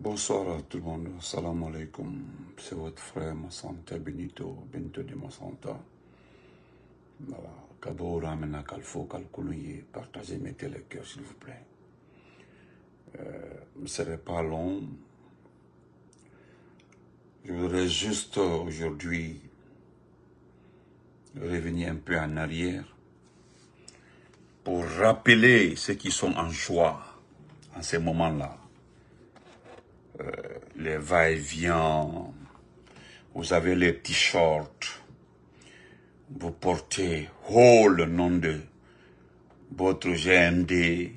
Bonsoir à tout le monde, salam alaikum, c'est votre frère Massanta Benito de Massanta. Voilà, Kabo Ramena Kalfo Kalkoulouye, partagez, mettez le cœur s'il vous plaît. Ce ne serait pas long. Je voudrais juste aujourd'hui revenir un peu en arrière pour rappeler ceux qui sont en joie en ces moments-là. Les va-et-vient, vous avez les t-shirts, vous portez haut le nom de votre GMD.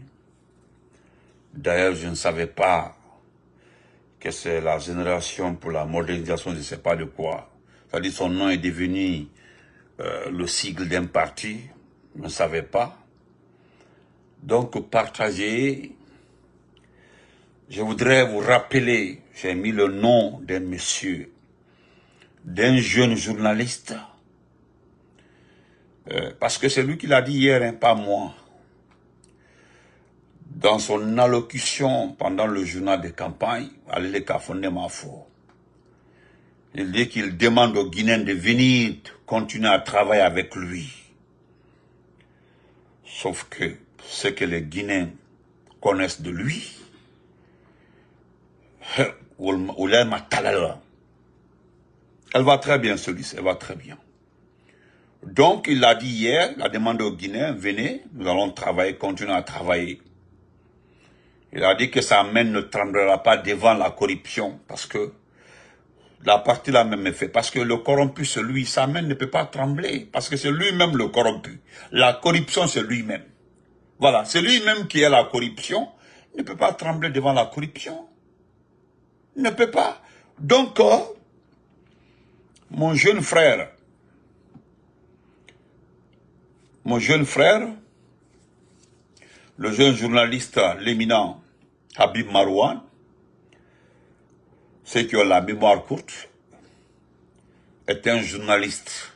D'ailleurs, je ne savais pas que c'est la génération pour la modernisation, je ne sais pas de quoi. C'est-à-dire son nom est devenu le sigle d'un parti, je ne savais pas. Donc, partagez. Je voudrais vous rappeler, j'ai mis le nom d'un monsieur, d'un jeune journaliste, parce que c'est lui qui l'a dit hier, hein, pas moi. Dans son allocution pendant le journal de campagne, il dit qu'il demande aux Guinéens de venir continuer à travailler avec lui. Sauf que ce que les Guinéens connaissent de lui, elle va très bien celui-ci, elle va très bien. Donc il l'a dit hier, il a demandé aux Guinéens, venez, nous allons travailler, continuer à travailler. Il a dit que sa main ne tremblera pas devant la corruption, parce que la partie là même est faite. Parce que le corrompu, c'est lui, sa main ne peut pas trembler, parce que c'est lui-même le corrompu. La corruption, c'est lui-même. Voilà, c'est lui-même qui est la corruption, il ne peut pas trembler devant la corruption. Il ne peut pas. Donc, mon jeune frère, le jeune journaliste, l'éminent Habib Marouane, ceux qui ont la mémoire courte, est un journaliste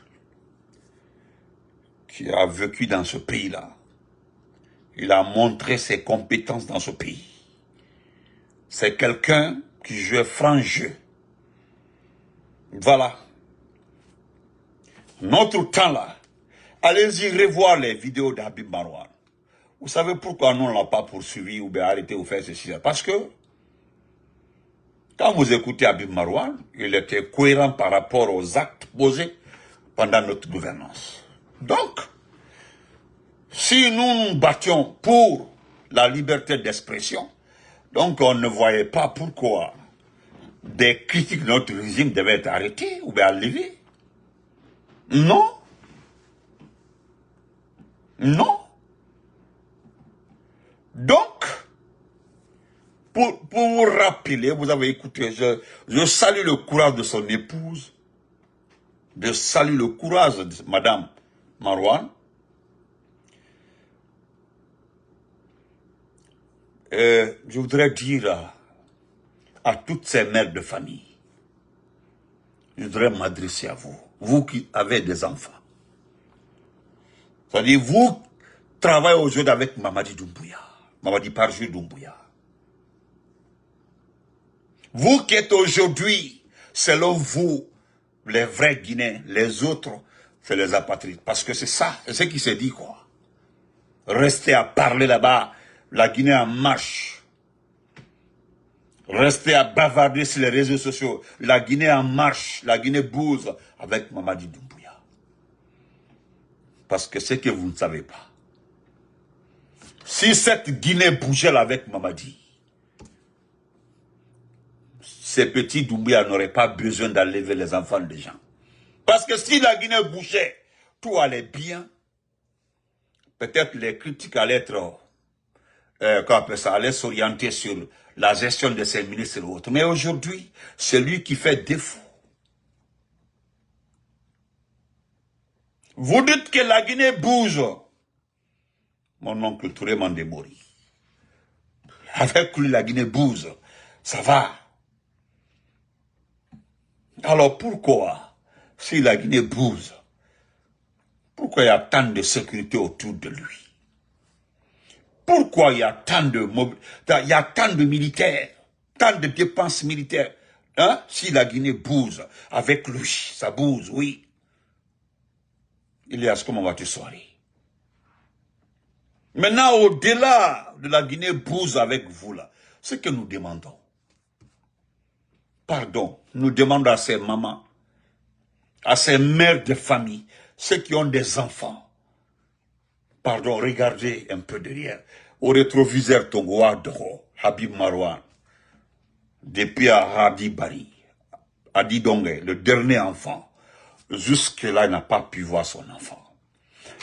qui a vécu dans ce pays-là. Il a montré ses compétences dans ce pays. C'est quelqu'un qui jouait franc jeu. Voilà. Notre temps là, allez-y revoir les vidéos d'Habib Marouane. Vous savez pourquoi nous ne l'avons pas poursuivi ou bien arrêté ou fait ceci? Parce que quand vous écoutez Habib Marouane, il était cohérent par rapport aux actes posés pendant notre gouvernance. Donc, si nous nous battions pour la liberté d'expression, donc on ne voyait pas pourquoi des critiques de notre régime devaient être arrêtées ou bien enlevées. Non. Non. Donc, pour vous rappeler, vous avez écouté, je salue le courage de son épouse, je salue le courage de Madame Marouane. Je voudrais dire à toutes ces mères de famille, je voudrais m'adresser à vous, vous qui avez des enfants. C'est-à-dire, vous travaillez aujourd'hui avec Mamadi Doumbouya, Mamadi Parjou Doumbouya. Vous qui êtes aujourd'hui, selon vous, les vrais Guinéens, les autres, c'est les apatrides. Parce que c'est ça, c'est ce qui s'est dit, quoi. Restez à parler là-bas, la Guinée en marche. Restez à bavarder sur les réseaux sociaux, la Guinée en marche, la Guinée bouge avec Mamadi Doumbouya. Parce que c'est que vous ne savez pas. Si cette Guinée bougeait là avec Mamadi, ces petits Doumbouya n'auraient pas besoin d'enlever les enfants des gens. Parce que si la Guinée bougeait, tout allait bien. Peut-être les critiques allaient être, allaient s'orienter sur la gestion de ces ministres et autres. Mais aujourd'hui, c'est lui qui fait défaut. Vous dites que la Guinée bouge. Mon oncle Touré Mandemori. Avec lui, la Guinée bouge. Ça va. Alors pourquoi, si la Guinée bouge, pourquoi il y a tant de sécurité autour de lui? Pourquoi il y a tant de militaires? tant de dépenses militaires. Hein? Si la Guinée bouge avec lui, ça bouge, oui. Ilias, comment vas-tu soirée? Maintenant, au-delà de la Guinée bouge avec vous, là, ce que nous demandons, pardon, nous demandons à ces mamans, à ces mères de famille, ceux qui ont des enfants, pardon, regardez un peu derrière, au rétroviseur Togoa Doro, Habib Marwan, depuis à Hadi Bari, Hadi Dongé, le dernier enfant, jusque-là, il n'a pas pu voir son enfant.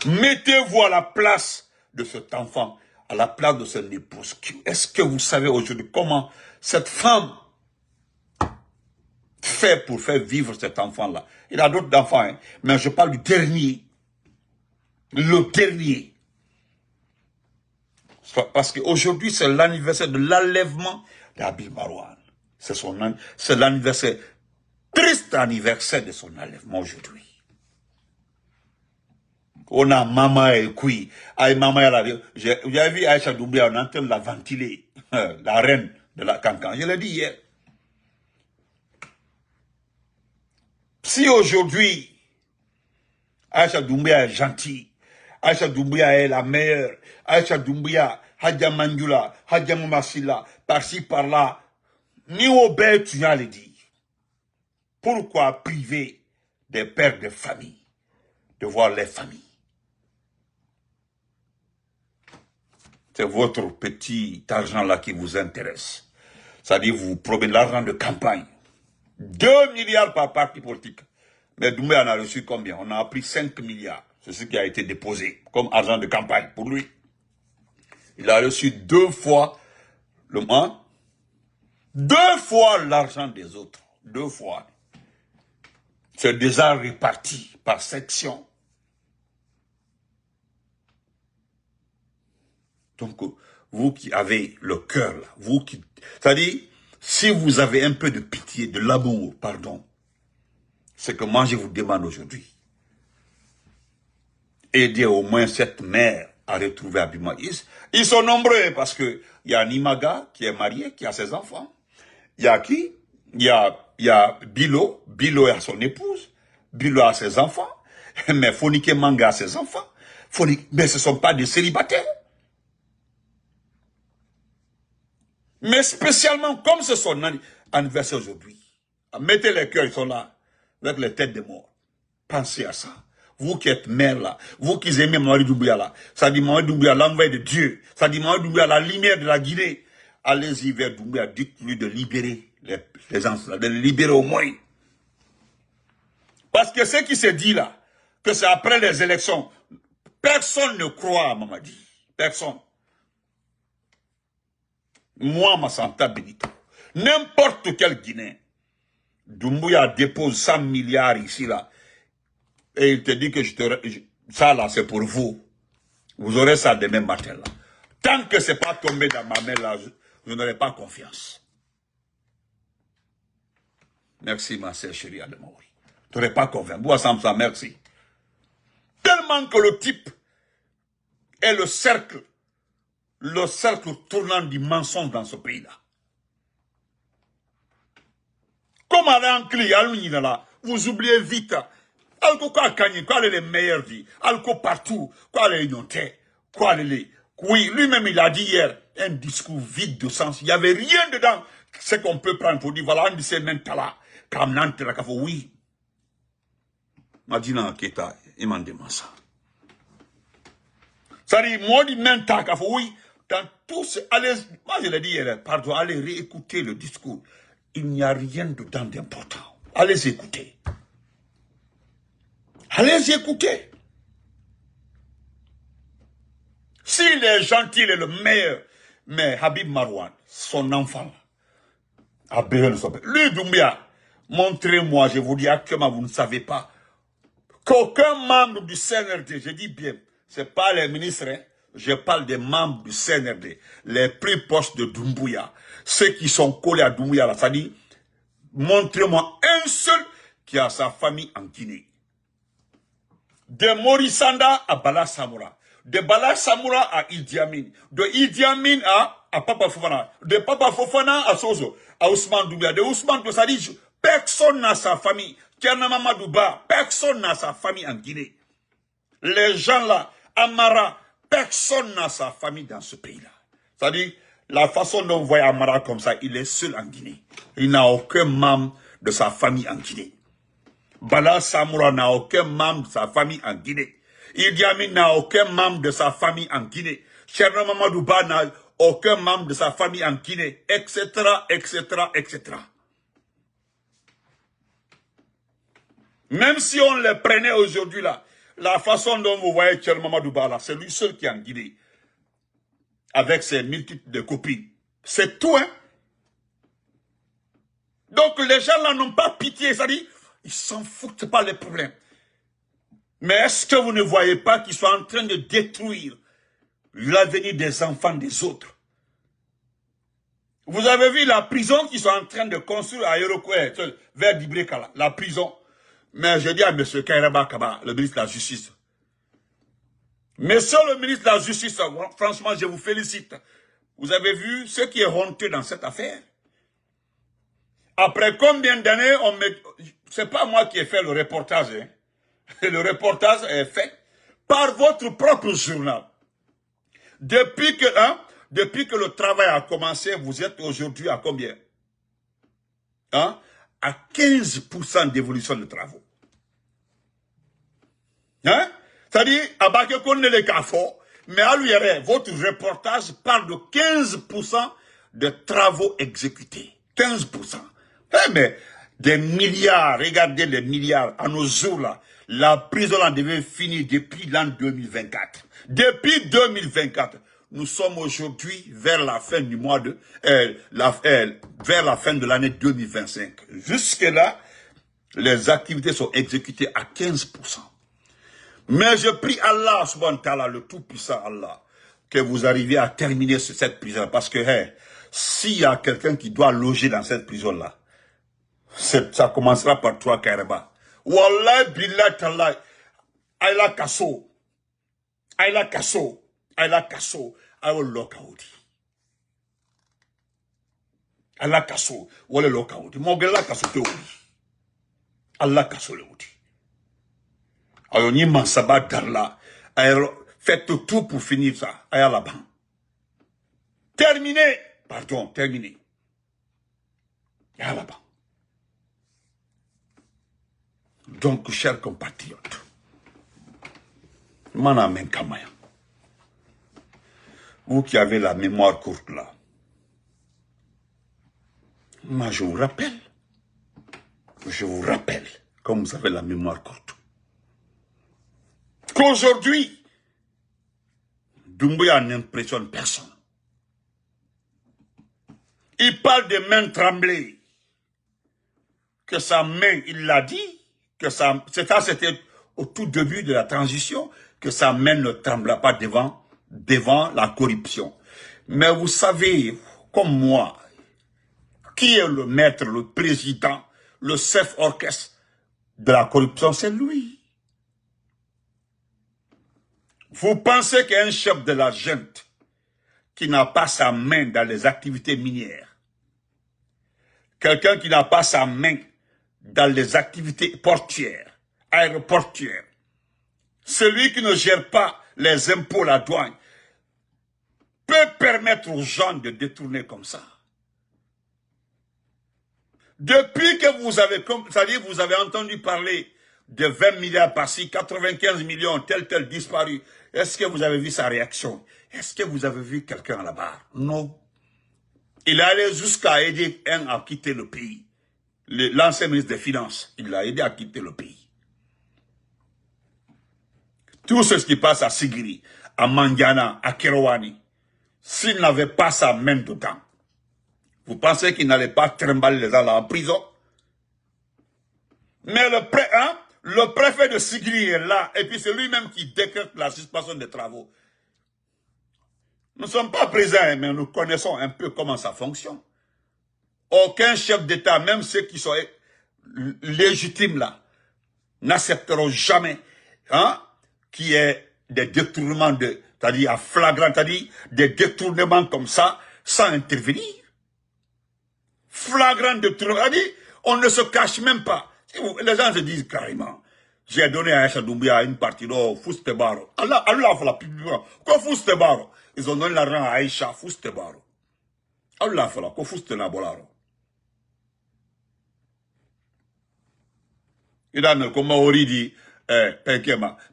Mettez-vous à la place de cet enfant, à la place de son épouse. Est-ce que vous savez aujourd'hui comment cette femme fait pour faire vivre cet enfant-là? Il a d'autres enfants, hein, mais je parle du dernier. Le dernier. Parce qu'aujourd'hui, c'est l'anniversaire de l'enlèvement d'Habib Marwan. C'est l'anniversaire, triste anniversaire de son enlèvement aujourd'hui. On a maman et kui. Maman, j'ai vu Aïcha Doumbia, on est en train de la ventiler. La reine de la Cancan. Je l'ai dit hier. Si aujourd'hui, Aïcha Doumbia est gentille, Aïcha Doumbia est la meilleure, Aïcha Doumbia, Hadja Mandjoula, Hadja Mamassila, par-ci, par-là, ni au bête, tu as le dit. Pourquoi priver des pères de famille de voir les familles? C'est votre petit argent-là qui vous intéresse. C'est-à-dire, vous prenez l'argent de campagne. 2 milliards par parti politique. Mais Doumbé en a reçu combien? On a pris 5 milliards. C'est ce qui a été déposé comme argent de campagne pour lui. Il a reçu 2 fois le moins. 2 fois l'argent des autres. 2 fois. C'est déjà réparti par section. Donc, vous qui avez le cœur là, vous qui... C'est-à-dire, si vous avez un peu de pitié, de l'amour, pardon, c'est que moi je vous demande aujourd'hui, aidez au moins cette mère à retrouver Habib. Ils sont nombreux parce que il y a Nimaga qui est marié, qui a ses enfants. Il y a qui? Il y a Bilo. Bilo a son épouse. Bilo a ses enfants. Mais Fonike Manga a ses enfants. Mais ce ne sont pas des célibataires. Mais spécialement, comme c'est son anniversaire aujourd'hui, mettez les cœurs, ils sont là, avec les têtes de mort. Pensez à ça. Vous qui êtes mère là, vous qui aimez Mamadi Doumbouya là, ça dit Mamadi Doumbouya, l'envoyé de Dieu, ça dit Mamadi Doumbouya, la lumière de la Guinée. Allez-y vers Doumbouya, dites-lui de libérer les gens, de les libérer au moins. Parce que ce qui se dit là, que c'est après les élections, personne ne croit à Mamadi. Personne. Moi, Massanta Benito, n'importe quel Guinéen, Doumbouya dépose 100 milliards ici, là, et il te dit que ça, là, c'est pour vous. Vous aurez ça demain matin, là. Tant que c'est pas tombé dans ma main, là, je n'aurai pas confiance. Merci, ma sœur chérie Ademaoui. Tu n'aurais pas confiance. Boua Samsa, merci. Tellement que le type est le cercle tournant du mensonge dans ce pays-là. Comme à l'encli, vous oubliez vite. Alco quoi gagner, quoi les meilleurs dit, Alco partout, quoi les ignotés, quoi les... Oui, lui-même il a dit hier, un discours vide de sens. Il n'y avait rien dedans. Ce qu'on peut prendre pour dire, voilà, on dit c'est maintenant, comme Nantes, la café, oui. Madina Keta, il m'a demandé ça. Ça dit, moi, dit maintenant, café, oui. Dans tout ce, allez, moi je l'ai dit hier, pardon, allez réécouter le discours. Il n'y a rien dedans d'important. Allez écouter. Allez écouter. S'il est gentil, il est le meilleur. Mais Habib Marwan, son enfant, a besoin de son père. Lui, Doumbia, montrez-moi, je vous dis actuellement, vous ne savez pas, qu'aucun membre du CNRD, je dis bien, ce n'est pas les ministres, hein, je parle des membres du CNRD, les plus proches de Doumbouya, ceux qui sont collés à Doumbouya, là, ça dit, montrez-moi un seul qui a sa famille en Guinée. De Morisanda à Bala Samoura. De Bala Samoura à Idi Amin. De Idi Amin à à Papa Fofana, de Papa Fofana à Sozo, à Ousmane Doumbia, de Ousmane Doumbia, ça dit, personne n'a sa famille. Tierna Mamadouba, personne n'a sa famille en Guinée. Les gens là, Amara, personne n'a sa famille dans ce pays-là. C'est-à-dire, la façon dont vous voyez Amara comme ça, il est seul en Guinée. Il n'a aucun membre de sa famille en Guinée. Bala Samoura n'a aucun membre de sa famille en Guinée. Idi Amin n'a aucun membre de sa famille en Guinée. Tierno Mamadouba n'a aucun membre de sa famille en Guinée, etc., etc., etc. Même si on les prenait aujourd'hui là, la façon dont vous voyez Tierno Mamadouba là, c'est lui seul qui est en Guinée. Avec ses multitudes de copines. C'est tout, hein. Donc les gens là n'ont pas pitié, c'est-à-dire, ils s'en foutent, c'est pas les problèmes. Mais est-ce que vous ne voyez pas qu'ils sont en train de détruire l'avenir des enfants des autres? Vous avez vu la prison qu'ils sont en train de construire à Yorokwe, vers Dibrekala, la prison. Mais je dis à M. Kairaba Kaba, le ministre de la Justice, Monsieur le ministre de la Justice, franchement, je vous félicite. Vous avez vu ce qui est honteux dans cette affaire? Après combien d'années, c'est pas moi qui ai fait le reportage, hein. Le reportage est fait par votre propre journal. Depuis que le travail a commencé, vous êtes aujourd'hui à combien? Hein? À 15% d'évolution de travaux. Hein? C'est-à-dire, à Bakekonne les Kafo, mais à l'URL, votre reportage parle de 15% de travaux exécutés. 15%. Eh mais, des milliards, regardez les milliards, à nos jours là, la prison en devait finir depuis l'an 2024. Depuis 2024, nous sommes aujourd'hui vers la fin du mois de, vers la fin de l'année 2025. Jusque-là, les activités sont exécutées à 15%. Mais je prie Allah, subhanahu wa ta'ala, le tout-puissant Allah, que vous arriviez à terminer cette prison. Parce que, s'il y a quelqu'un qui doit loger dans cette prison-là, ça commencera par toi, Kairaba. Wallah, billah, tallah, Ayla Kasso, Ayla Kasso, Ayla Kasso, I will lock out. Ayla Kasso, Wale lock out. Mogela Kasso te oudi. Allah Kasso le oudi. Alors, ni mansaba darla. Faites tout pour finir ça. Ayla là-bas. Terminé. Pardon, terminé. Ayla là-bas. Donc, chers compatriotes, Manamen Kamaya, vous qui avez la mémoire courte là, moi je vous rappelle, comme vous avez la mémoire courte, qu'aujourd'hui, Doumbouya n'impressionne personne. Il parle de main tremblée, que sa main, il l'a dit, que c'était au tout début de la transition, que sa main ne trembla pas devant la corruption. Mais vous savez, comme moi, qui est le maître, le président, le chef orchestre de la corruption? C'est lui. Vous pensez qu'un chef de la junte qui n'a pas sa main dans les activités minières, quelqu'un qui n'a pas sa main dans les activités portières, aéroportières, celui qui ne gère pas les impôts, la douane, peut permettre aux gens de détourner comme ça? Depuis que vous avez, c'est-à-dire vous avez entendu parler de 20 milliards par-ci, 95 millions, tel disparu, est-ce que vous avez vu sa réaction? Est-ce que vous avez vu quelqu'un à la barre? Non. Il est allé jusqu'à aider un à quitter le pays. L'ancien ministre des Finances, il l'a aidé à quitter le pays. Tout ce qui passe à Sigiri, à Mandiana, à Kerouani, s'il n'avait pas sa main dedans, vous pensez qu'il n'allait pas trimballer les gens là en prison? Mais le préfet de Sigiri est là, et puis c'est lui-même qui décrète la suspension des travaux. Nous ne sommes pas présents, mais nous connaissons un peu comment ça fonctionne. Aucun chef d'État, même ceux qui sont légitimes là, n'accepteront jamais qu'il y ait des détournements c'est-à-dire à flagrant, c'est-à-dire des détournements comme ça, sans intervenir. Flagrant de terrorisme, on ne se cache même pas. Les gens se disent carrément, j'ai donné à Aïcha Doumbouya une partie de Fouste Baro. Allah fait la publication. Quoi Fouste Baro? Ils ont donné l'argent à Aïcha Fouste Baro. Allah fait la quoi Fouste Nabolaro. Il a dit, comme Maori dit,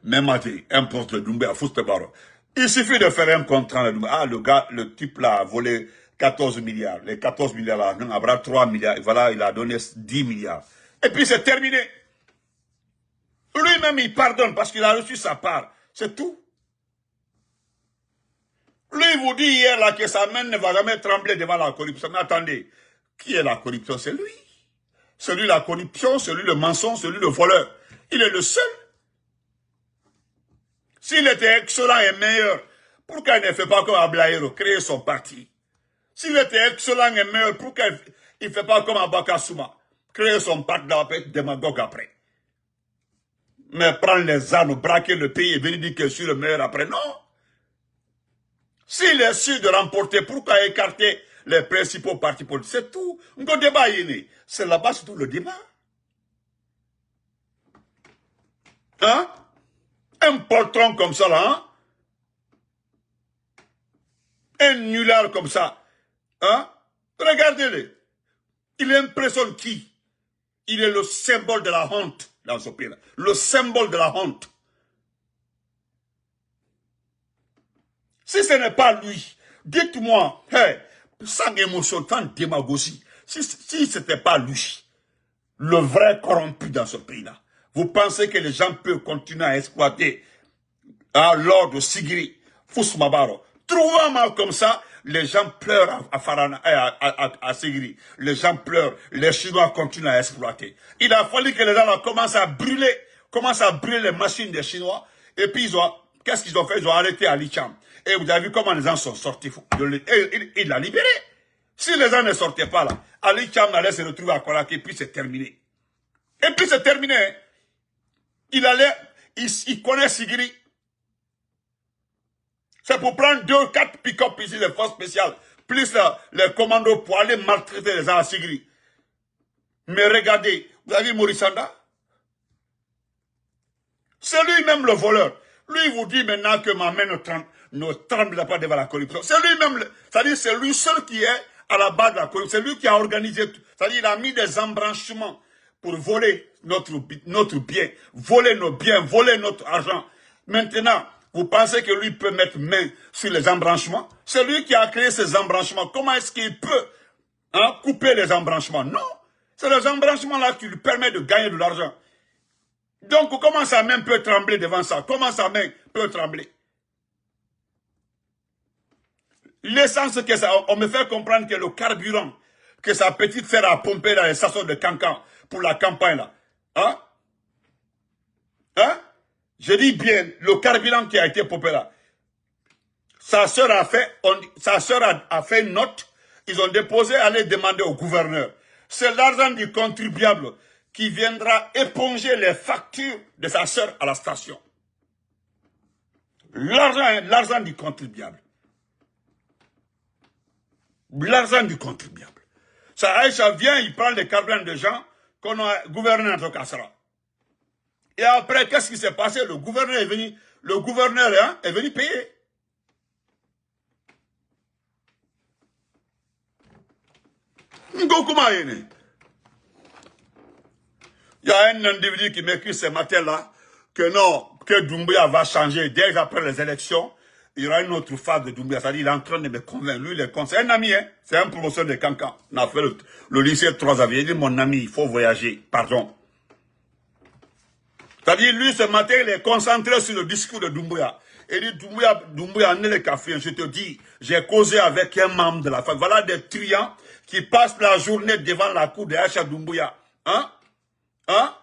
même à un poste de Doumbouya Fouste Baro. Il suffit de faire un contrat. Ah, le type là a volé 14 milliards. Les 14 milliards là, il aura 3 milliards. Et voilà, il a donné 10 milliards. Et puis c'est terminé. Lui-même, il pardonne parce qu'il a reçu sa part. C'est tout. Lui, il vous dit hier là que sa main ne va jamais trembler devant la corruption. Mais attendez, qui est la corruption? C'est lui. C'est lui la corruption, c'est lui le mensonge, c'est lui le voleur. Il est le seul. S'il était excellent et meilleur, pourquoi il ne fait pas comme Ablaïro, créer son parti? S'il était excellent et meilleur, pourquoi il ne fait pas comme Abaka Souma, créer son parti d'après, démagogue après? Mais prendre les armes, braquer le pays et venir dire que je suis le meilleur après, non. S'il est sûr de remporter, pourquoi écarter les principaux partis politiques? C'est tout. Un débat c'est là-bas surtout le débat. Hein? Un poltron comme ça, là, hein? Un nulard comme ça, hein? Regardez-le. Il impressionne qui? Il est le symbole de la honte dans ce pays-là. Le symbole de la honte. Si ce n'est pas lui, dites-moi, hey, sans émotion, sans démagogie, si ce n'était pas lui, le vrai corrompu dans ce pays-là, vous pensez que les gens peuvent continuer à exploiter l'or de Sigiri, Fousmabaro? Trouvez un mal comme ça, les gens pleurent à Sigiri. Les gens pleurent, les Chinois continuent à exploiter. Il a fallu que les gens commencent à brûler les machines des Chinois, et puis qu'est-ce qu'ils ont fait? Ils ont arrêté Ali Cham. Et vous avez vu comment les gens sont sortis. Il l'a libéré. Si les gens ne sortaient pas là, Ali Cham allait se retrouver à Korak et puis c'est terminé. Et puis c'est terminé. Il connaît Sigiri. C'est pour prendre 2-4 pick-up ici, les forces spéciales, plus les commandos pour aller maltraiter les gens à Sigiri. Mais regardez, vous avez vu Maurice Sanda? C'est lui-même le voleur. Lui, il vous dit maintenant que ma main ne tremble pas devant la corruption. C'est lui-même, c'est-à-dire c'est lui seul qui est à la base de la corruption. C'est lui qui a organisé tout. C'est-à-dire il a mis des embranchements pour voler notre bien, voler nos biens, voler notre argent. Maintenant, vous pensez que lui peut mettre main sur les embranchements? C'est lui qui a créé ces embranchements. Comment est-ce qu'il peut couper les embranchements? Non. C'est les embranchements-là qui lui permettent de gagner de l'argent. Donc, comment sa main peut trembler devant ça? Comment sa main peut trembler? L'essence que ça, on me fait comprendre que le carburant que sa petite sœur a pompé dans les stations de Cancan pour la campagne là. Hein? Hein? Je dis bien, le carburant qui a été pompé là. Sa sœur a fait une note. Ils ont déposé, aller demander au gouverneur. C'est l'argent du contribuable qui viendra éponger les factures de sa sœur à la station. L'argent du contribuable. L'argent du contribuable. Ça, Aïcha vient, il prend les carburants de gens qu'on a gouverné entre Kassara. Et après, qu'est-ce qui s'est passé? Le gouverneur est venu payer. Il y a un individu qui m'écrit ce matin-là que non, que Doumbouya va changer dès après les élections. Il y aura une autre phase de Doumbouya. C'est-à-dire qu'il est en train de me convaincre. Lui, c'est un ami, hein. C'est un promoteur de Cancan. On a fait le lycée 3 avril. Il dit, mon ami, il faut voyager. Pardon. C'est-à-dire, lui, ce matin, il est concentré sur le discours de Doumbouya. Il dit, Doumbouya, ne le café. Je te dis, j'ai causé avec un membre de la famille. Voilà des truands qui passent la journée devant la cour de Aïcha Doumbouya. Hein? Hein?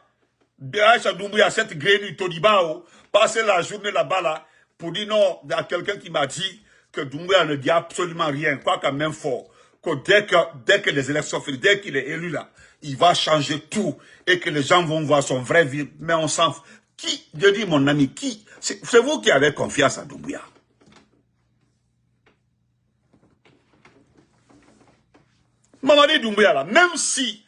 Aïcha Doumbouya, cette grenouille Todibao, passer la journée là-bas, là, pour dire non, il y a quelqu'un qui m'a dit que Doumbouya ne dit absolument rien, quoi quand même fort, que dès que les élections finissent, dès qu'il est élu là, il va changer tout, et que les gens vont voir son vrai vie, mais on s'en fout. Qui, je dis mon ami, qui, c'est vous qui avez confiance à Doumbouya. Mamadi Doumbouya, là, même si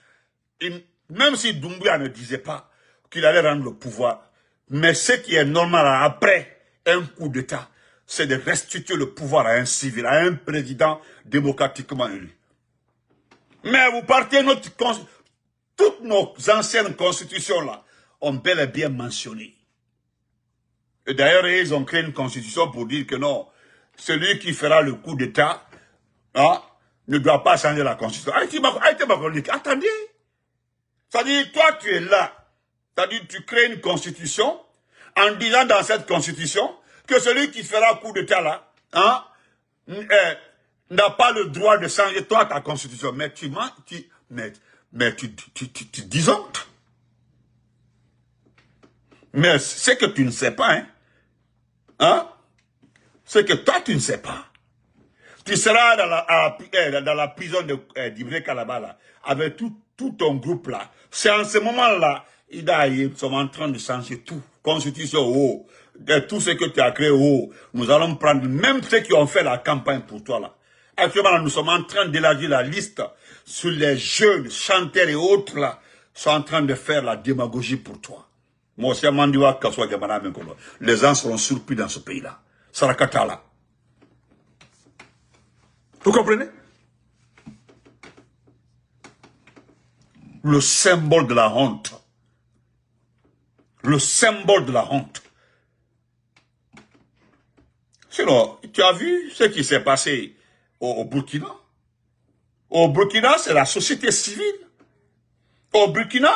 Doumbouya ne disait pas qu'il allait rendre le pouvoir, mais ce qui est normal après un coup d'État, c'est de restituer le pouvoir à un civil, à un président démocratiquement élu. Mais vous partez, toutes nos anciennes constitutions là ont bel et bien mentionné. Et d'ailleurs, ils ont créé une constitution pour dire que non, celui qui fera le coup d'État ne doit pas changer la constitution. Attendez. C'est-à-dire, toi, tu es là. C'est-à-dire, tu crées une constitution en disant dans cette constitution que celui qui fera coup d'État là, n'a pas le droit de changer toi ta constitution. Mais tu disontes. Mais c'est que tu ne sais pas, c'est que toi tu ne sais pas. Tu seras dans la prison d'Ibré Kalaba là, avec tout ton groupe là. C'est en ce moment-là, ils sont en train de changer tout. Constitution, tout ce que tu as créé, nous allons prendre, même ceux qui ont fait la campagne pour toi là. Actuellement, nous sommes en train d'élargir la liste sur les jeunes chanteurs et autres là, sont en train de faire la démagogie pour toi. Moi aussi, les gens seront surpris dans ce pays-là. Sarakata là. Vous comprenez? Le symbole de la honte. Le symbole de la honte. Sinon, tu as vu ce qui s'est passé au Burkina? Au Burkina, c'est la société civile. Au Burkina,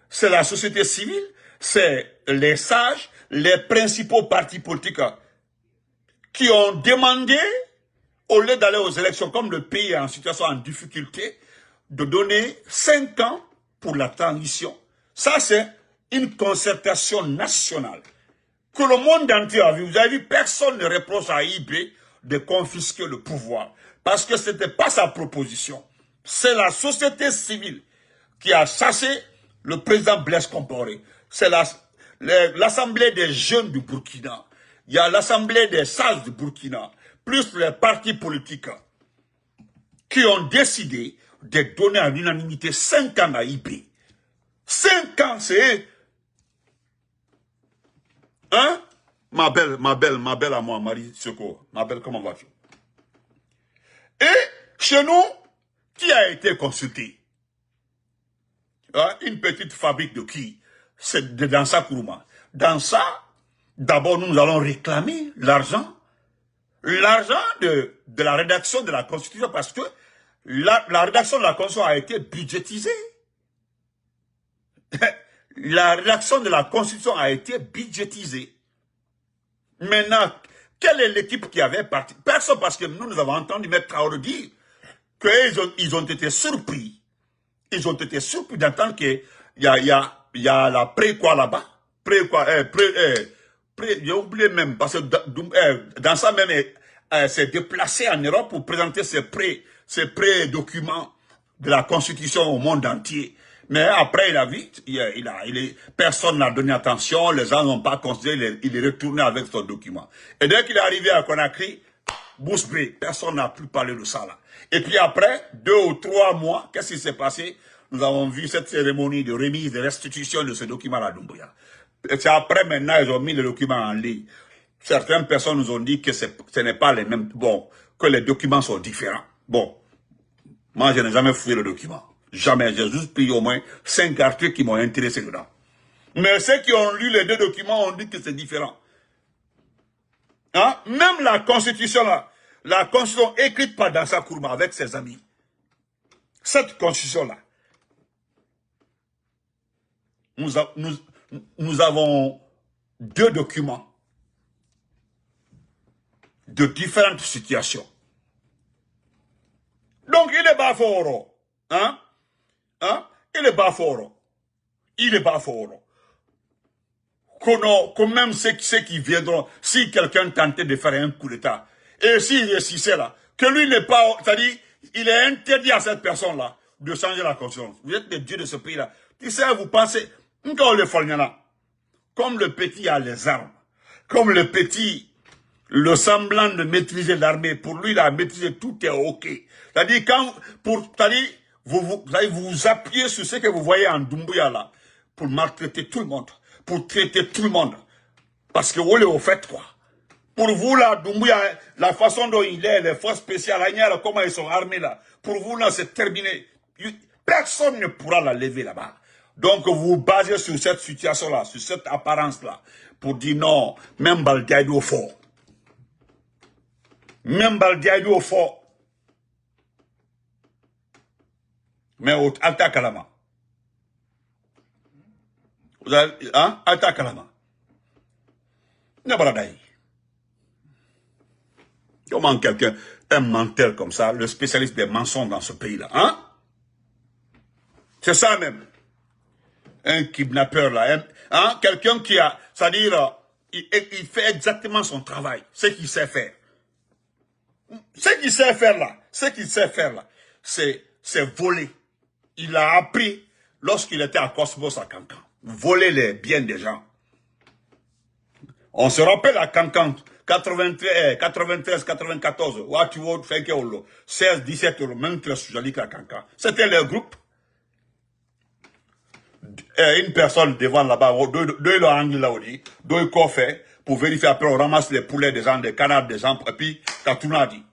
c'est la société civile, c'est les sages, les principaux partis politiques qui ont demandé, au lieu d'aller aux élections, comme le pays est en situation en difficulté, de donner 5 ans pour la transition. Ça, c'est une concertation nationale que le monde entier a vu. Vous avez vu, personne ne reproche à IB de confisquer le pouvoir. Parce que ce n'était pas sa proposition. C'est la société civile qui a chassé le président Blaise Compaoré. C'est l'Assemblée des jeunes du Burkina. Il y a l'Assemblée des sages du Burkina, plus les partis politiques qui ont décidé de donner à l'unanimité 5 ans à IB. 5 ans, c'est... Hein? Ma belle à moi, Marie Secours. Ma belle, comment vas-tu? Et chez nous, qui a été consulté? Une petite fabrique de qui? C'est de Dansa Kourouma. Dans ça, d'abord, nous allons réclamer l'argent. L'argent de la rédaction de la Constitution, parce que la rédaction de la Constitution a été budgétisée. La rédaction de la Constitution a été budgétisée. Maintenant, quelle est l'équipe qui avait parti? Personne, parce que nous avons entendu Maître Traoré dire qu'ils ont été surpris. Ils ont été surpris d'entendre qu'il y a la pré-quoi là-bas. J'ai oublié même, parce que dans ça même, s'est déplacé en Europe pour présenter ses pré-documents de la Constitution au monde entier. Mais après, il a vu, personne n'a donné attention, les gens n'ont pas considéré, il est retourné avec son document. Et dès qu'il est arrivé à Conakry, bouche bée, personne n'a plus parlé de ça là. Et puis après, 2 ou 3 mois, qu'est-ce qui s'est passé? Nous avons vu cette cérémonie de remise, de restitution de ce document à Doumbouya. Et c'est après, maintenant, ils ont mis le document en ligne. Certaines personnes nous ont dit que ce n'est pas les mêmes, bon, que les documents sont différents. Bon, moi, je n'ai jamais fouillé le document. Jamais. J'ai juste pris au moins 5 articles qui m'ont intéressé dedans. Mais ceux qui ont lu les 2 documents ont dit que c'est différent. Hein? Même la Constitution là, la Constitution écrite par Dansa Kourouma avec ses amis. Cette Constitution là, nous avons 2 documents de différentes situations. Donc il est bas fort. Hein? Il est bas fort. Il est bas fort. Comme même ceux qui viendront, si quelqu'un tentait de faire un coup d'État, et s'il réussissait là, que lui n'est pas, c'est-à-dire, il est interdit à cette personne-là de changer la conscience. Vous êtes les dieux de ce pays-là. Tu sais, vous pensez, comme le petit a les armes, comme le petit, le semblant de maîtriser l'armée, pour lui, la maîtriser, tout est ok. C'est-à-dire, vous vous appuyez sur ce que vous voyez en Doumbouya là, pour maltraiter tout le monde, pour traiter tout le monde. Parce que vous le faites quoi? Pour vous là, Doumbouya, la façon dont il est, les forces spéciales, comment ils sont armés là, pour vous là, c'est terminé. Personne ne pourra la lever là-bas. Donc vous vous basez sur cette situation là, sur cette apparence là, pour dire non, même Baldiaïdou au fort. Même Baldiaïdou au fort. Mais au Alta Kalama. Vous avez, hein? Alta Kalama. Nabaradaï. Comment quelqu'un, un menteur comme ça, le spécialiste des mensonges dans ce pays-là, hein? C'est ça même. Un kidnappeur là, hein? Quelqu'un qui a, c'est-à-dire, il fait exactement son travail, ce qu'il sait faire. Ce qu'il sait faire là, c'est voler. Il a appris lorsqu'il était à Cosmos à Cancan. Voler les biens des gens. On se rappelle à Cancan, 93, 94, 16, 17 euros, même que je à Cancan. C'était le groupe. Une personne devant là-bas, deux anglais là, deux coffres, pour vérifier après, on ramasse les poulets des gens, des canards des gens, et puis, Katouna dit.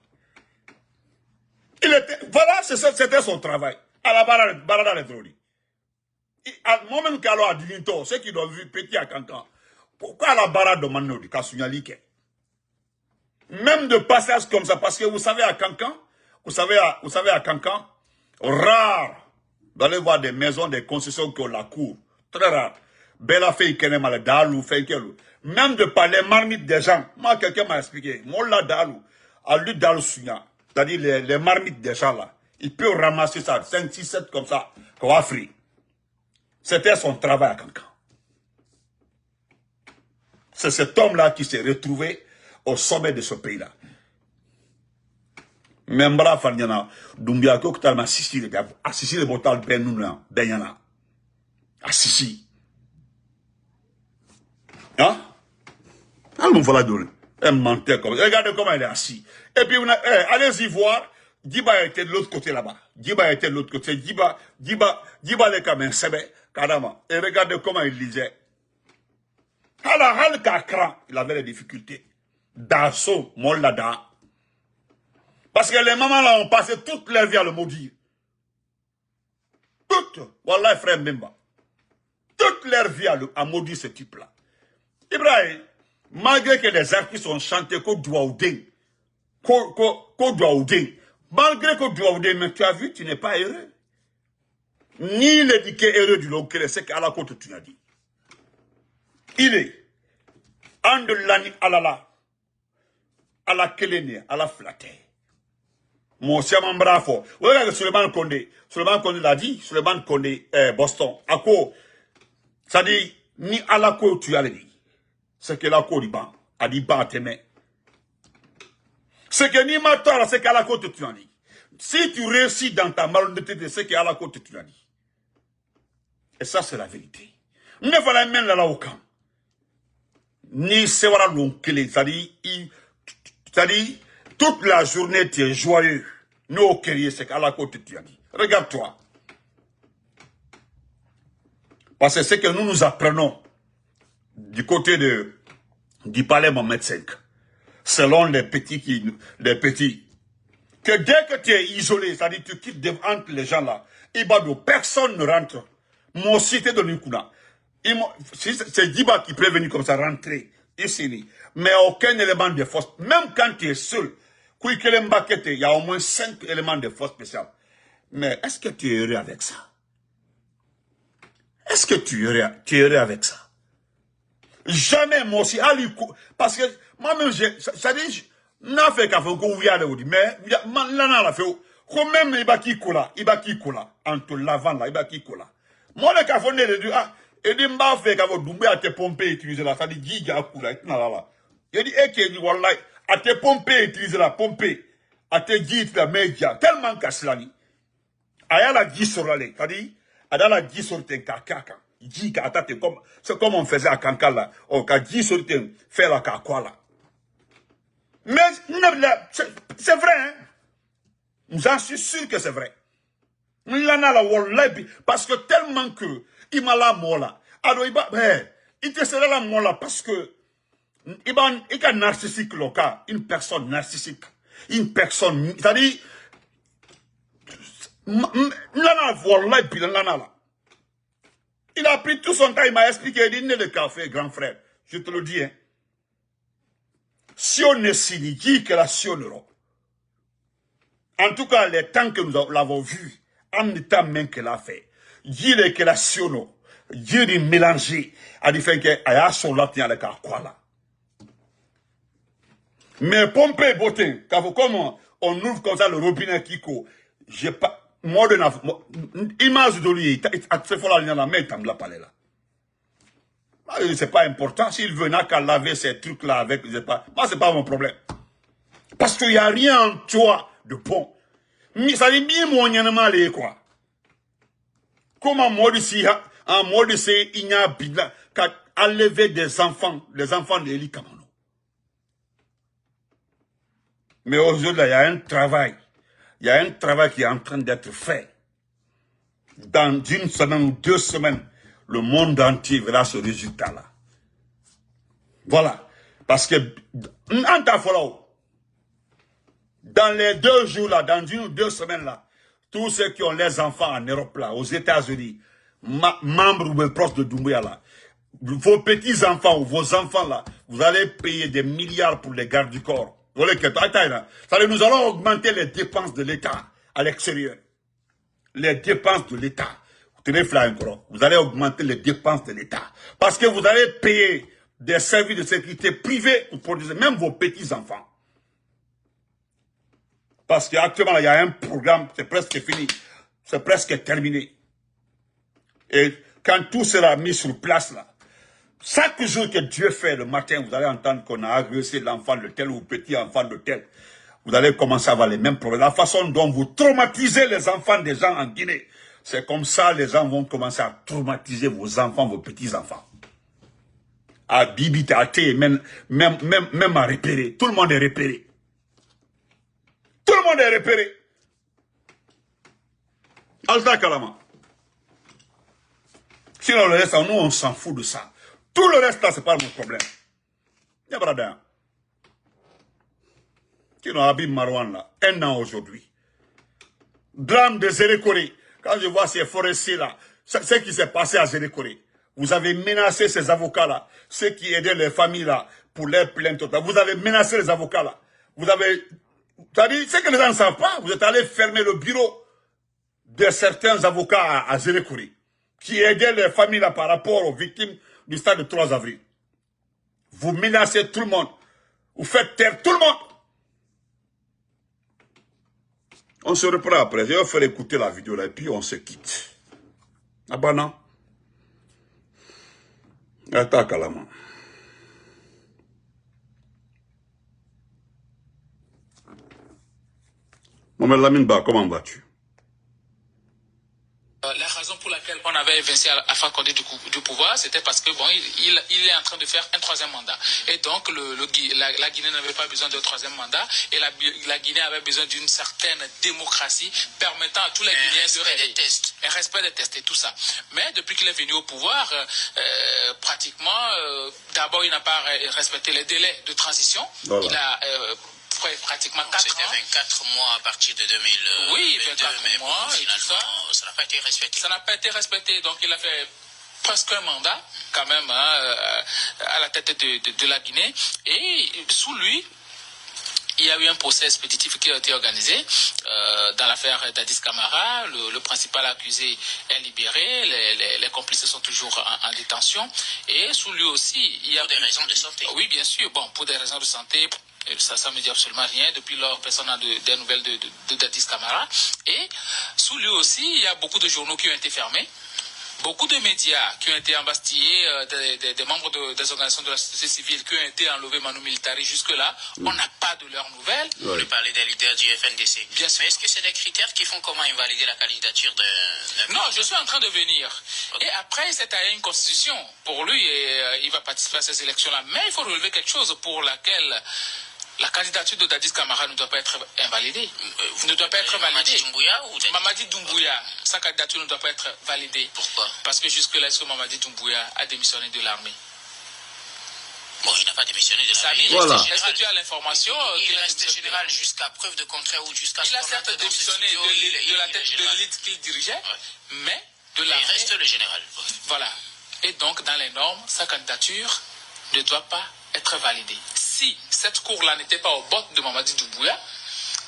Voilà, c'était son travail. À la barada de Droli. Moi-même, quand on a dit, ceux qui l'ont vu petit à Cancan, pourquoi à la barada de Manodi, Kasunyalike? Même de passage comme ça, parce que vous savez à Cancan, vous savez à Cancan, rare d'aller voir des maisons, des concessions qui ont la cour. Très rare. Bella fait mal dalou, fait même de parler marmites des gens. Moi, quelqu'un m'a expliqué. Moi, là, dalou, à lui, dalou, c'est-à-dire les marmites des gens là. Il peut ramasser ça, 5, 6, 7 comme ça, qu'on va frire. C'était son travail à Cancan. C'est cet homme-là qui s'est retrouvé au sommet de ce pays-là. Membra Fanyana, Doumbia Kokutal Assisi, Assisi le Botal Benouna, Benyana. Assisi. Hein? Allons voilà donner. Un menteur comme ça. Regardez comment il est assis. Et puis, allez-y voir. Diba était de l'autre côté là-bas. Diba était de l'autre côté. Diba les caméras, c'est bien. Carrément. Et regardez comment il lisait. Il avait des difficultés. Dasso, Mollada. Parce que les mamans là ont passé toute leur vie à le maudire. Toutes. Wallah, frère Mbemba. Toute leur vie à maudire ce type-là. Ibrahim, malgré que les artistes ont chanté qu'au Douaoudin, malgré qu'au Douaoudin, mais tu as vu, tu n'es pas heureux. Ni l'édiqué heureux du Lokele, c'est qu'à la côte tu as dit. Il est en de l'année à la Kelene, à la flatter. Mon siaman bravo. Vous regardez Suleiman Kondé l'a dit, Suleiman Kondé, Boston. À quoi? Ça dit, ni à la côte tu as dit. C'est que la côte du banc, a dit banc tes mains. C'est que ni ma toi, c'est qu'à la côte tu as dit. Si tu réussis dans ta malhonnêteté, c'est qu'à la côte tu as dit. Et ça, c'est la vérité. Ne fallait même là au camp. Ni c'est voilà l'oncle, c'est-à-dire, toute la journée tu es joyeux. Nous, c'est qu'à la côte tu as dit. Regarde-toi. Parce que c'est que nous apprenons du côté du palais Mohamed V, selon les petits, que dès que tu es isolé, c'est-à-dire tu quittes devant les gens là, personne ne rentre. Mon cité de Nikuna. C'est Diba qui peut venir comme ça rentrer ici. Mais aucun élément de force, même quand tu es seul, il y a au moins 5 éléments de force spéciale. Mais est-ce que tu es heureux avec ça? Est-ce que tu es heureux avec ça? Jamais, moi aussi, parce que moi-même, ça dit, n'a fait qu'à faire qu'on vient de mais là, la fait, quand même, il va qui coula, entre l'avant là, il va qui coula. Moi, le café, il dit, m'a fait qu'à vous douber à te pomper, utiliser là, ça dit, giga coula, il dit, dit, wallah, à te pomper, utiliser la pomper, à te dire, la média, tellement qu'à cela dit, à la dit sur la ça dit, à la dit sur tes caca. C'est comme on faisait à Kankala. On a dit sur le faire la kakwa. Mais c'est vrai, hein? J'en suis sûr que c'est vrai. Parce que tellement que, il m'a la mola. Alors, il te sera la mola parce que, il est narcissique, local, une personne narcissique. Une personne, c'est-à-dire, il a pris tout son temps, il m'a expliqué, il dit, le café, grand frère. Je te le dis, hein. Si on est cynique, que la sionneront. En tout cas, les temps que nous l'avons vu, en état même qu'elle a fait, il est que la sionno, il est mélangé, à différents que, à y son là, tiens, le cas, quoi là. Mais pomper, beauté, quand comme on ouvre comme ça le robinet qui court, j'ai pas, moi de image de lui, il faut la ligne la main, il me l'a parlé là. C'est pas important. S'il venait qu'à laver ces trucs-là avec, je sais pas. Moi, c'est pas mon problème. Parce qu'il n'y a rien en toi de bon. Mais ça dit bien mon yanama les quoi. Comment moi ici, en mode ici, il y a bidla, qu'à enlever des enfants de l'Eli Kamano. Mais aujourd'hui, il y a un travail. Il y a un travail qui est en train d'être fait. Dans une semaine ou 2 semaines, le monde entier verra ce résultat-là. Voilà. Parce que, dans les 2 jours là, dans 1 ou 2 semaines là, tous ceux qui ont les enfants en Europe là, aux États-Unis, membres ou proches de Doumbouya là, vos petits-enfants ou vos enfants là, vous allez payer des milliards pour les gardes du corps. Nous allons augmenter les dépenses de l'État à l'extérieur. Les dépenses de l'État. Vous allez augmenter les dépenses de l'État. Parce que vous allez payer des services de sécurité privés pour protéger même vos petits-enfants. Parce qu'actuellement, il y a un programme, c'est presque fini. C'est presque terminé. Et quand tout sera mis sur place, là, chaque jour que Dieu fait le matin, vous allez entendre qu'on a agressé l'enfant de tel ou petit enfant de tel. Vous allez commencer à avoir les mêmes problèmes. La façon dont vous traumatisez les enfants des gens en Guinée, c'est comme ça les gens vont commencer à traumatiser vos enfants, vos petits-enfants. À Bibite, à Té, même à repérer. Tout le monde est repéré. Tout le monde est repéré. Alta Kalama. Sinon, le reste, nous, on s'en fout de ça. Tout le reste, là, c'est pas mon problème. Y'a pas d'un. Sinon, Habib Marouane, là, 1 an aujourd'hui. Drame de Zérékoré. Quand je vois ces forestiers, là, ce qui s'est passé à Zérékoré. Vous avez menacé ces avocats-là, ceux qui aidaient les familles, là, pour les plaintes. Vous avez menacé les avocats, là. Vous avez... C'est-à-dire, ce que les gens ne savent pas, vous êtes allé fermer le bureau de certains avocats à Zérékoré, qui aidaient les familles là, par rapport aux victimes du stade de 3 avril. Vous menacez tout le monde. Vous faites taire tout le monde. On se reprend après. Je vais faire écouter la vidéo là et puis on se quitte. Ah bah non. Attends, Kalama. Mohamed Lamine Ba, comment vas-tu? La raison pour laquelle on avait évincé Alpha Condé du pouvoir, c'était parce que bon, il est en train de faire un 3e mandat. Et donc la Guinée n'avait pas besoin d'un 3e mandat et la Guinée avait besoin d'une certaine démocratie permettant à tous les Guinéens de régler. Un respect des tests et tout ça. Mais depuis qu'il est venu au pouvoir, pratiquement, d'abord il n'a pas respecté les délais de transition. Voilà. Il a pratiquement 4 ans. C'était 24 mois à partir de 2022, oui, 24 mais mois, bon, finalement, ça n'a pas été respecté. Ça n'a pas été respecté, donc il a fait presque un mandat, quand même, hein, à la tête de la Guinée. Et sous lui, il y a eu un procès expéditif qui a été organisé dans l'affaire d'Addis Camara. Le principal accusé est libéré, les complices sont toujours en détention. Et sous lui aussi, il y a... Pour des raisons de santé. Oui, bien sûr. Bon, pour des raisons de santé... Ça me dit absolument rien. Depuis lors, personne n'a des nouvelles de Dadis Camara. Et sous lui aussi, il y a beaucoup de journaux qui ont été fermés. Beaucoup de médias qui ont été embastillés, des membres des organisations de la société civile qui ont été enlevés manu militari jusque-là. On n'a pas de leurs nouvelles. Vous voulez parler des leaders du FNDC. Bien sûr. Mais est-ce que c'est des critères qui font comment invalider la candidature de... Non, je suis en train de venir. Okay. Et après, c'est à une constitution pour lui et il va participer à ces élections-là. Mais il faut relever quelque chose pour laquelle La candidature de Dadis Camara ne doit pas être invalidée. Ne doit pas être validée. Mamadi Doumbouya, sa candidature ne doit pas être validée. Pourquoi? Parce que jusque-là, est-ce que Mamadi Doumbouya a démissionné de l'armée? Bon, il n'a pas démissionné de l'armée. Voilà. Est-ce que tu as l'information? Il reste général jusqu'à preuve de contraire ou jusqu'à ce Il a qu'on certes entre dans ce démissionné studio, de la tête de général. l'élite qu'il dirigeait, Ouais. mais de Il l'armée. reste le général. Voilà. Et donc, dans les normes, sa candidature ne doit pas être validée. Si cette cour-là n'était pas au bord de Mamadi Doumbouya,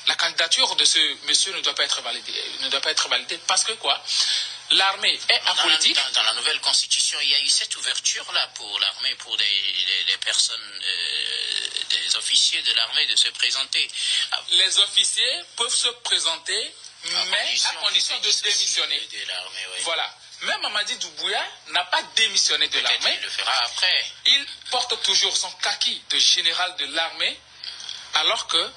la candidature de ce monsieur ne doit pas être validée. Ne doit pas être validée parce que quoi? L'armée est apolitique. Dans la nouvelle constitution, il y a eu cette ouverture-là pour l'armée, pour les personnes, des officiers de l'armée de se présenter. Les officiers peuvent se présenter, mais à condition de démissionner. De l'armée, oui. Voilà. Même Mamadi Doumbouya n'a pas démissionné de l'armée. Il le fera après. Il porte toujours son kaki de général de l'armée, alors que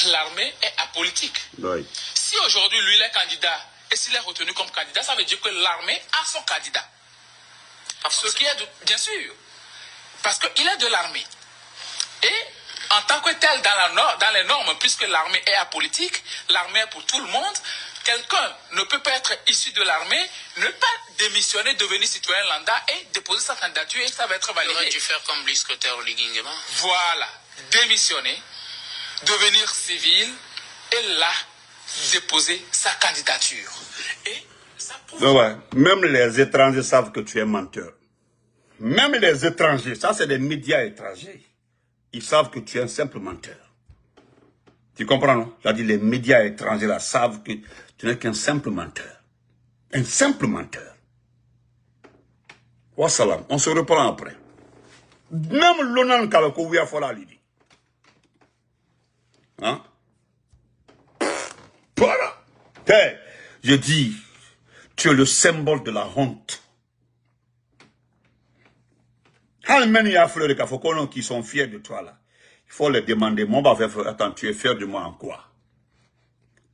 l'armée est apolitique. Oui. Si aujourd'hui lui il est candidat, et s'il est retenu comme candidat, ça veut dire que l'armée a son candidat. Ce qui est bien sûr, parce qu'il est de l'armée. Et en tant que tel dans les normes, puisque l'armée est apolitique, l'armée est pour tout le monde, quelqu'un ne peut pas être issu de l'armée, ne pas démissionner, devenir citoyen lambda et déposer sa candidature et ça va être Il validé. aurait dû faire comme Blaise Cotter-Oligui Nguema. Voilà, démissionner, devenir civil et là, déposer sa candidature. Et ça prouve... Ouais. Même les étrangers savent que tu es menteur. Même les étrangers, ça c'est des médias étrangers. Ils savent que tu es un simple menteur. Tu comprends, non? C'est-à-dire les médias étrangers là savent que tu n'es qu'un simple menteur. Un simple menteur. Wassalam, on se reprend après. Même l'onan kalako ouya fola lidi. Hein? Voilà. Hey, je dis, tu es le symbole de la honte. Qui sont fiers de toi là. Il faut les demander. Moi, attends, tu es fier de moi en quoi?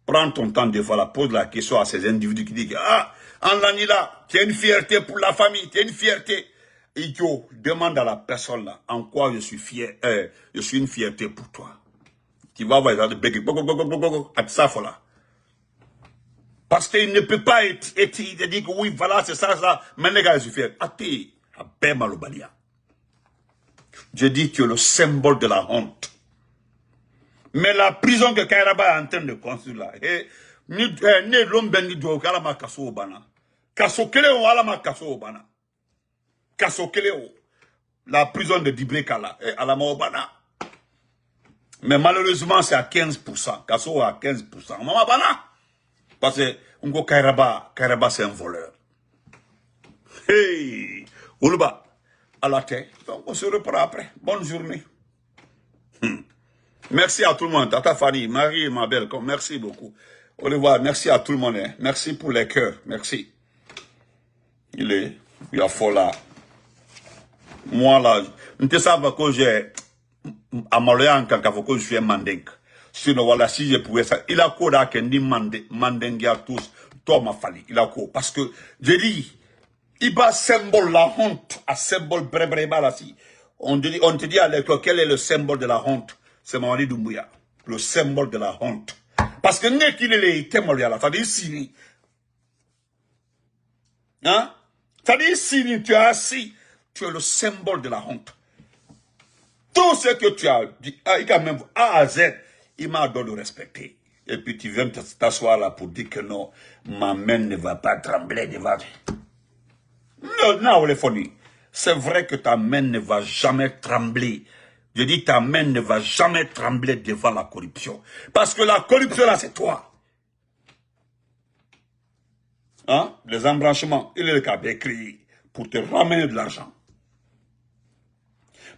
Prends ton temps de fois, pose la question à ces individus qui disent ah, en l'anila, tu as une fierté pour la famille, tu as une fierté. Idiot, demande à la personne là en quoi je suis fier, je suis une fierté pour toi. Tu vas voir les béquilles, là. Parce qu'il ne peut pas être, il dit que oui, voilà, c'est ça, ça. Mais les gars, je suis fier. Athée, à Bemalobalia. Je dis, tu es le symbole de la honte. Mais la prison que Kairaba est en train de construire là, ne l'homme bengi do kalama kaso obana. Kaso keleo alama kaso obana. Kaso keleo. La prison de Dibrekala est alama obana. Mais malheureusement, c'est à 15%. Kaso à 15%. Mama bana. Parce que Ngo Kairaba c'est un voleur. Hey, Uluba. À la tête. Donc, on se reprend après. Bonne journée. Merci à tout le monde. Tata Fanny, Marie, ma belle, merci beaucoup. Au revoir. Merci à tout le monde. Hein. Merci pour les cœurs. Merci. Il y a fort là. Moi là, je ne sais pas que j'ai à Maloyan quand je suis un manding. Sinon, voilà, si je pouvais ça. Il a quoi là qu'il dit manding à tous. Toi, ma famille. Il a quoi? Parce que, je dis, il va symbole la honte, à symbole brébréba là si. On te dit à l'école, quel est le symbole de la honte? C'est Mamadi Doumbouya. Le symbole de la honte. Parce que n'est qu'il est témoin là, ça dit Sini. Hein? Ça dit Sini, tu es assis, tu es le symbole de la honte. Tout ce que tu as dit, il a même A à Z, il m'a donné de respecter. Et puis tu viens t'asseoir là pour dire que non, ma main ne va pas trembler devant. Non, c'est vrai que ta main ne va jamais trembler. Je dis ta main ne va jamais trembler devant la corruption. Parce que la corruption là, c'est toi. Hein? Les embranchements, il est le cas d'écrire pour te ramener de l'argent.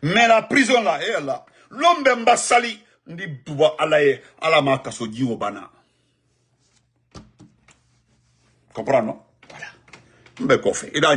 Mais la prison là, elle est là. L'homme sali, dit pouvoir aller à la marque di obana. Comprends, non? Voilà. Mais qu'on fait? Il a